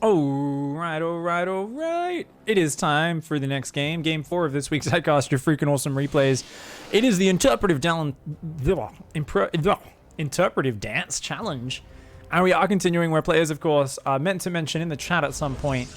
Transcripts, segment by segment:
All right. It is time for the next game. Game 4 of this week's Sidecast, your freaking awesome replays. It is the Interpretive Dance Challenge. And we are continuing where players, of course, are meant to mention in the chat at some point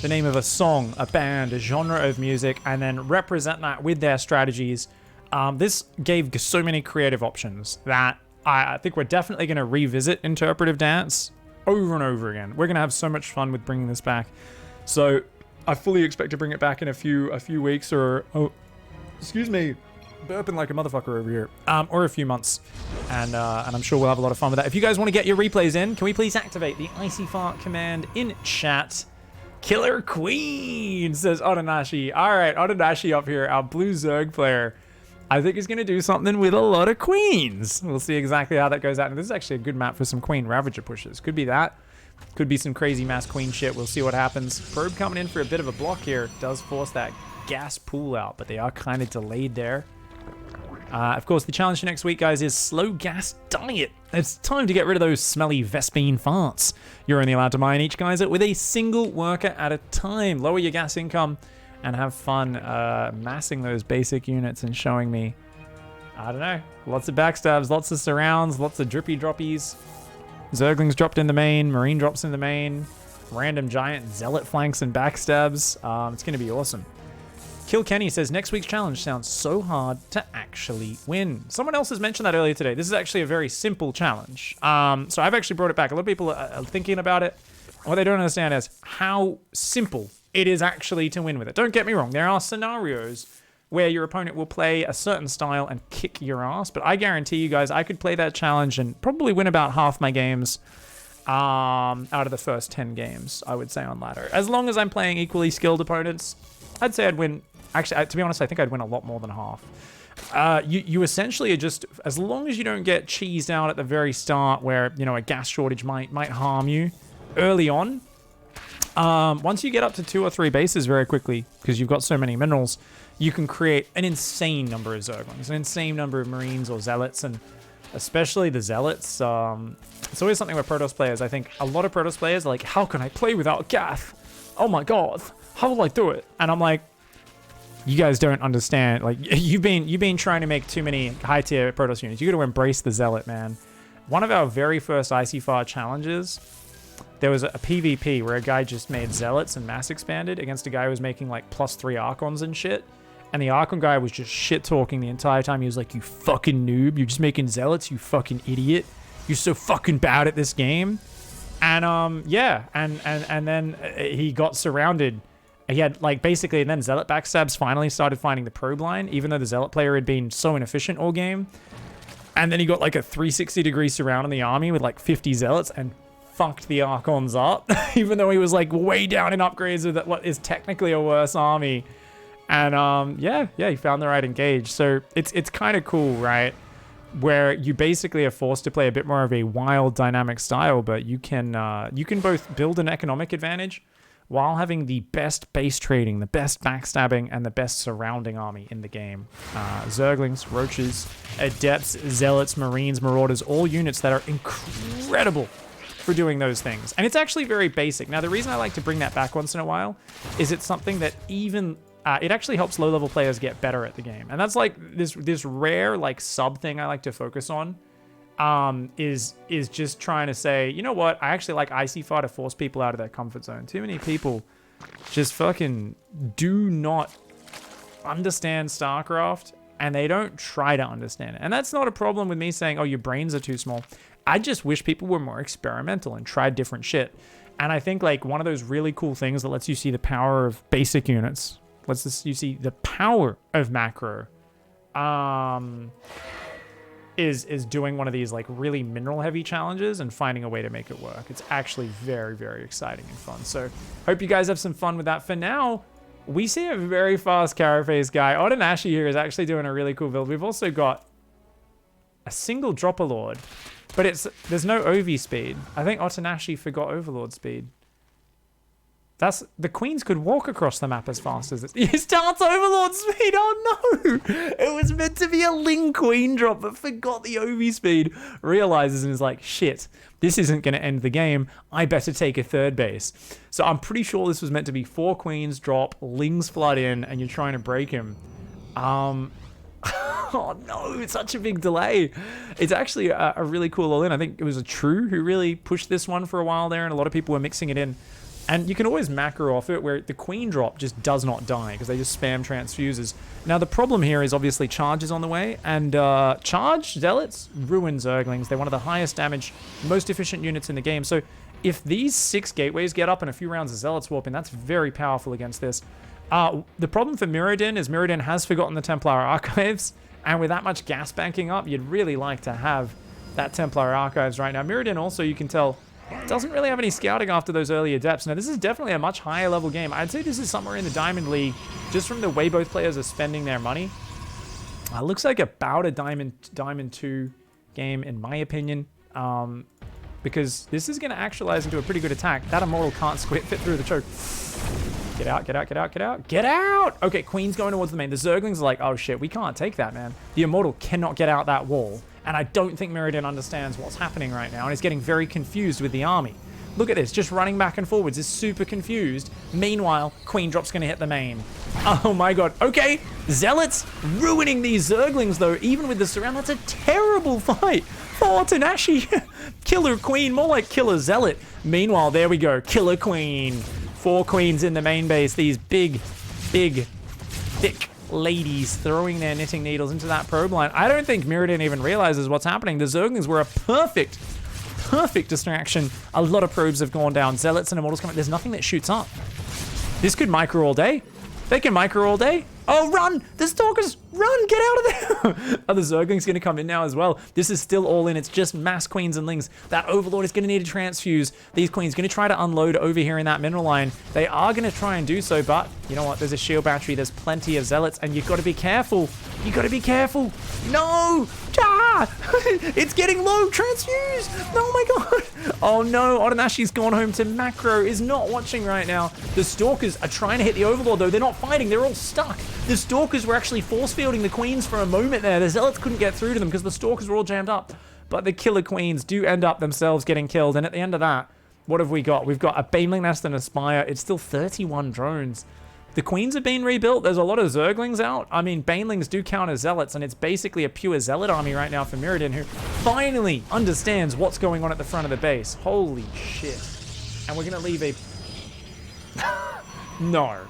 the name of a song, a band, a genre of music, and then represent that with their strategies. This gave so many creative options that I think we're definitely going to revisit Interpretive Dance over and over again. We're going to have so much fun with bringing this back. So I fully expect to bring it back in a few weeks or, excuse me, burping like a motherfucker over here, or a few months. And I'm sure we'll have a lot of fun with that. If you guys want to get your replays in, can we please activate the Icyfar command in chat? Killer Queen, says Otonashi. All right, Otonashi up here, our blue Zerg player. I think he's going to do something with a lot of queens. We'll see exactly how that goes out. And this is actually a good map for some queen Ravager pushes. Could be that. Could be some crazy mass queen shit. We'll see what happens. Probe coming in for a bit of a block here. Does force that gas pool out, but they are kind of delayed there. Of course, the challenge for next week, guys, is slow gas diet. It's time to get rid of those smelly vespene farts. You're only allowed to mine each geyser with a single worker at a time. Lower your gas income and have fun massing those basic units and showing me, I don't know, lots of backstabs, lots of surrounds, lots of drippy droppies. Zerglings dropped in the main, Marine drops in the main, random giant zealot flanks and backstabs. It's going to be awesome. Kill Kenny says, next week's challenge sounds so hard to actually win. Someone else has mentioned that earlier today. This is actually a very simple challenge. So I've actually brought it back. A lot of people are thinking about it. What they don't understand is how simple it is actually to win with it. Don't get me wrong. There are scenarios where your opponent will play a certain style and kick your ass. But I guarantee you guys, I could play that challenge and probably win about half my games out of the first 10 games, I would say, on ladder. As long as I'm playing equally skilled opponents, I'd say I'd win. Actually, to be honest, I think I'd win a lot more than half. You essentially are just, as long as you don't get cheesed out at the very start where, you know, a gas shortage might harm you early on. Once you get up to 2 or 3 bases very quickly, because you've got so many minerals, you can create an insane number of Zerglings, an insane number of Marines or Zealots, and especially the Zealots. It's always something with Protoss players. I think a lot of Protoss players are like, how can I play without Gath? Oh my god, how will I do it? And I'm like, you guys don't understand. Like, you've been trying to make too many high-tier Protoss units. You got to embrace the Zealot, man. One of our very first Icyfar challenges, there was a PvP where a guy just made Zealots and mass expanded against a guy who was making like +3 Archons and shit. And the Archon guy was just shit-talking the entire time. He was like, you fucking noob. You're just making Zealots, you fucking idiot. You're so fucking bad at this game. And, yeah. And then he got surrounded. He had, like, basically, and then Zealot backstabs finally started finding the probe line, even though the Zealot player had been so inefficient all game. And then he got, like, a 360-degree surround on the army with, like, 50 Zealots and fucked the Archons up, even though he was, like, way down in upgrades with what is technically a worse army. And, yeah, he found the right engage. So it's kind of cool, right? Where you basically are forced to play a bit more of a wild, dynamic style, but you can both build an economic advantage while having the best base trading, the best backstabbing, and the best surrounding army in the game. Zerglings, Roaches, Adepts, Zealots, Marines, Marauders, all units that are incredible for doing those things. And it's actually very basic. Now, the reason I like to bring that back once in a while is it's something that even... it actually helps low-level players get better at the game. And that's like this rare like sub thing I like to focus on. Is just trying to say, you know what? I actually like Icyfar to force people out of their comfort zone. Too many people just fucking do not understand StarCraft, and they don't try to understand it. And that's not a problem with me saying, oh, your brains are too small. I just wish people were more experimental and tried different shit. And I think like one of those really cool things that lets you see the power of basic units, you see the power of macro, is doing one of these like really mineral heavy challenges and finding a way to make it work. It's actually very, very exciting and fun. So hope you guys have some fun with that. For now, we see a very fast Carapace guy. Otonashi here is actually doing a really cool build. We've also got a single Dropper Lord, but there's no OV speed. I think Otonashi forgot Overlord speed. The queens could walk across the map as fast as it. He starts Overlord speed. Oh no! It was meant to be a Ling queen drop, but forgot the OV speed. Realizes and is like, shit, this isn't going to end the game. I better take a third base. So I'm pretty sure this was meant to be 4 queens drop, Lings flood in, and you're trying to break him. Oh no, it's such a big delay. It's actually a really cool all-in. I think it was a True who really pushed this one for a while there, and a lot of people were mixing it in. And you can always macro off it where the queen drop just does not die because they just spam transfuses. Now the problem here is obviously charge is on the way, and charge zealots ruin zerglings. They're one of the highest damage, most efficient units in the game. So if these 6 gateways get up and a few rounds of zealots warp in, that's very powerful against this. The problem for Mirrodin is Mirrodin has forgotten the Templar Archives, and with that much gas banking up, you'd really like to have that Templar Archives right now. Mirrodin also, you can tell, doesn't really have any scouting after those earlier depths. Now, this is definitely a much higher level game. I'd say this is somewhere in the Diamond League, just from the way both players are spending their money. Looks like about a Diamond 2 game, in my opinion, because this is going to actualize into a pretty good attack. That Immortal can't fit through the choke. Get out, get out, get out, get out, get out! Okay, Queen's going towards the main. The Zerglings are like, oh shit, we can't take that, man. The Immortal cannot get out that wall. And I don't think Mirrodin understands what's happening right now, and is getting very confused with the army. Look at this, just running back and forwards, is super confused. Meanwhile, Queen Drop's gonna hit the main. Oh my god, okay. Zealots ruining these Zerglings though, even with the surround. That's a terrible fight. Oh, Tanashi. Killer Queen, more like Killer Zealot. Meanwhile, there we go, Killer Queen. 4 queens in the main base, these big, thick ladies throwing their knitting needles into that probe line. I don't think Mirrodin even realizes what's happening. The Zerglings were a perfect distraction. A lot of probes have gone down. Zealots and Immortals coming. There's nothing that shoots up. This could micro all day. They can micro all day. Oh, run! The Stalkers! Run! Get out of there! Oh, the Zergling's going to come in now as well. This is still all in. It's just mass queens and lings. That Overlord is going to need to transfuse. These queens going to try to unload over here in that mineral line. They are going to try and do so, but you know what? There's a shield battery. There's plenty of zealots, and you've got to be careful. You got to be careful. No! Ah! It's getting low. Transfuse! Oh my god! Oh no! Odanashi's gone home to macro. Is not watching right now. The Stalkers are trying to hit the Overlord, though. They're not fighting. They're all stuck. The Stalkers were actually force fielding the queens for a moment there. The Zealots couldn't get through to them because the Stalkers were all jammed up. But the Killer Queens do end up themselves getting killed. And at the end of that, what have we got? We've got a Baneling Nest and a Spire. It's still 31 drones. The Queens have been rebuilt. There's a lot of Zerglings out. I mean, Banelings do count as Zealots, and it's basically a pure Zealot army right now for Mirrodin, who finally understands what's going on at the front of the base. Holy shit. And we're going to leave a... No.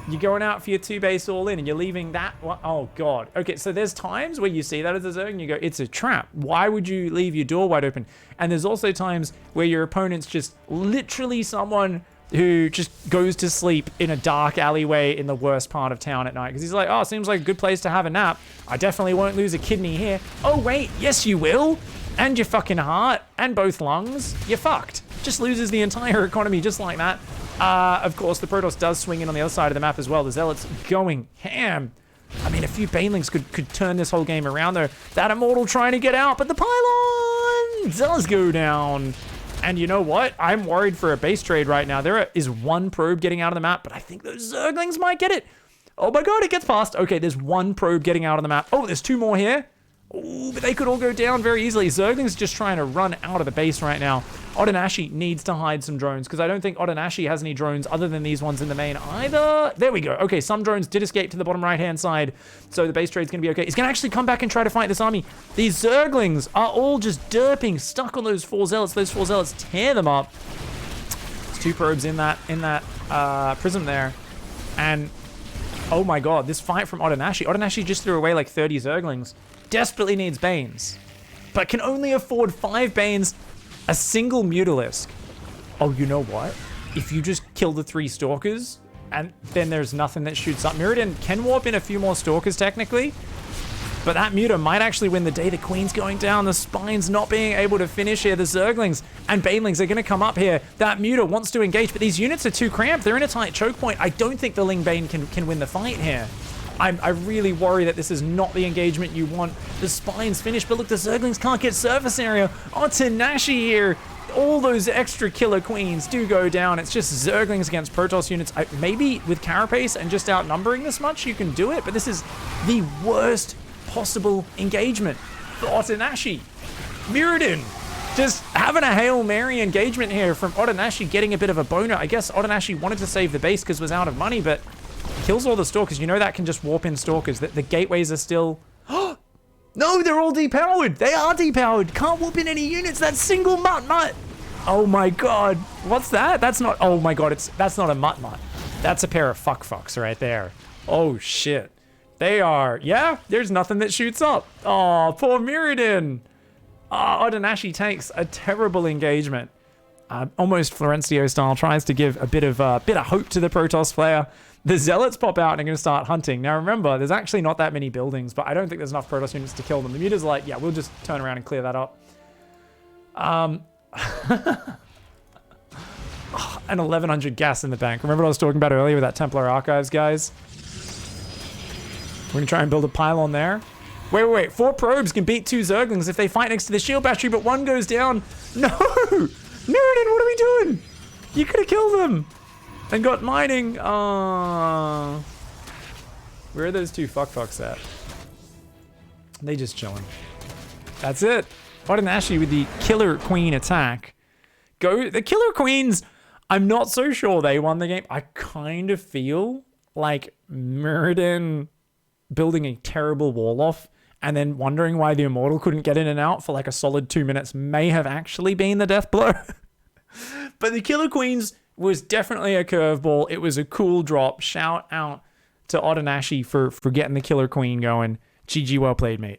You're going out for your 2 base all in, and you're leaving that one. Oh god. Okay, so there's times where you see that as a Zerg and you go, it's a trap. Why would you leave your door wide open? And there's also times where your opponent's just literally someone who just goes to sleep in a dark alleyway in the worst part of town at night. Because he's like, oh, seems like a good place to have a nap. I definitely won't lose a kidney here. Oh wait, yes you will. And your fucking heart, and both lungs. You're fucked. Just loses the entire economy just like that. Of course, the Protoss does swing in on the other side of the map as well. The Zealots going ham. I mean, a few Banelings could turn this whole game around, though. That Immortal trying to get out, but the pylon does go down. And you know what? I'm worried for a base trade right now. There is 1 probe getting out of the map, but I think those Zerglings might get it. Oh my god, it gets past. Okay, there's 1 probe getting out of the map. Oh, there's 2 more here. Ooh, but they could all go down very easily. Zergling's just trying to run out of the base right now. Odanashe needs to hide some drones because I don't think Odanashe has any drones other than these ones in the main either. There we go. Okay, some drones did escape to the bottom right-hand side, so the base trade's going to be okay. He's going to actually come back and try to fight this army. These Zerglings are all just derping, stuck on those 4 Zealots. Those 4 Zealots tear them up. There's 2 probes in that prism there, and oh my god, this fight from Odanashe. Odanashe just threw away like 30 Zerglings. Desperately needs Banes, but can only afford 5 Banes, a single Mutalisk. Oh, you know what? If you just kill the 3 Stalkers, and then there's nothing that shoots up. Mirrodin can warp in a few more Stalkers technically, but that Muta might actually win the day. The Queen's going down, the Spine's not being able to finish here. The Zerglings and Banelings are going to come up here. That Muta wants to engage, but these units are too cramped. They're in a tight choke point. I don't think the Ling Bane can win the fight here. I really worry that this is not the engagement you want. The Spine's finished, but look, the Zerglings can't get surface area. Oh, Tanashi here all those extra killer queens do go down. It's just Zerglings against Protoss units. Maybe with Carapace and just outnumbering this much, you can do it, but this is the worst possible engagement for Otonashi. Mirrodin just having a Hail Mary engagement here from Otonashi, getting a bit of a boner. I guess Otonashi wanted to save the base because was out of money, but kills all the Stalkers. You know that can just warp in Stalkers. The gateways are still... No, they're all depowered. They are depowered. Can't warp in any units. That's single mutt. Oh my god. What's that? That's not... Oh my god, that's not a mutt. That's a pair of fucks right there. Oh shit. They are... Yeah, there's nothing that shoots up. Oh, poor Mirrodin. Otonashi takes a terrible engagement. Almost Florencio style, tries to give a bit of hope to the Protoss player. The Zealots pop out and are going to start hunting. Now remember, there's actually not that many buildings, but I don't think there's enough Protoss units to kill them. The Muta's like, yeah, we'll just turn around and clear that up. An 1100 gas in the bank. Remember what I was talking about earlier with that Templar Archives, guys? We're going to try and build a pylon there. Wait. 4 probes can beat 2 Zerglings if they fight next to the shield battery, but 1 goes down. No! Mirrodin, what are we doing? You could have killed them. And got mining. Where are those 2 fucks at? They just chilling. That's it. Otonashi with the Killer Queen attack. The Killer Queens, I'm not so sure they won the game. I kind of feel like Mirrodin building a terrible wall off and then wondering why the Immortal couldn't get in and out for like a solid 2 minutes may have actually been the death blow. But the Killer Queens was definitely a curveball. It was a cool drop. Shout out to Otonashi for getting the Killer Queen going. GG, well played, mate.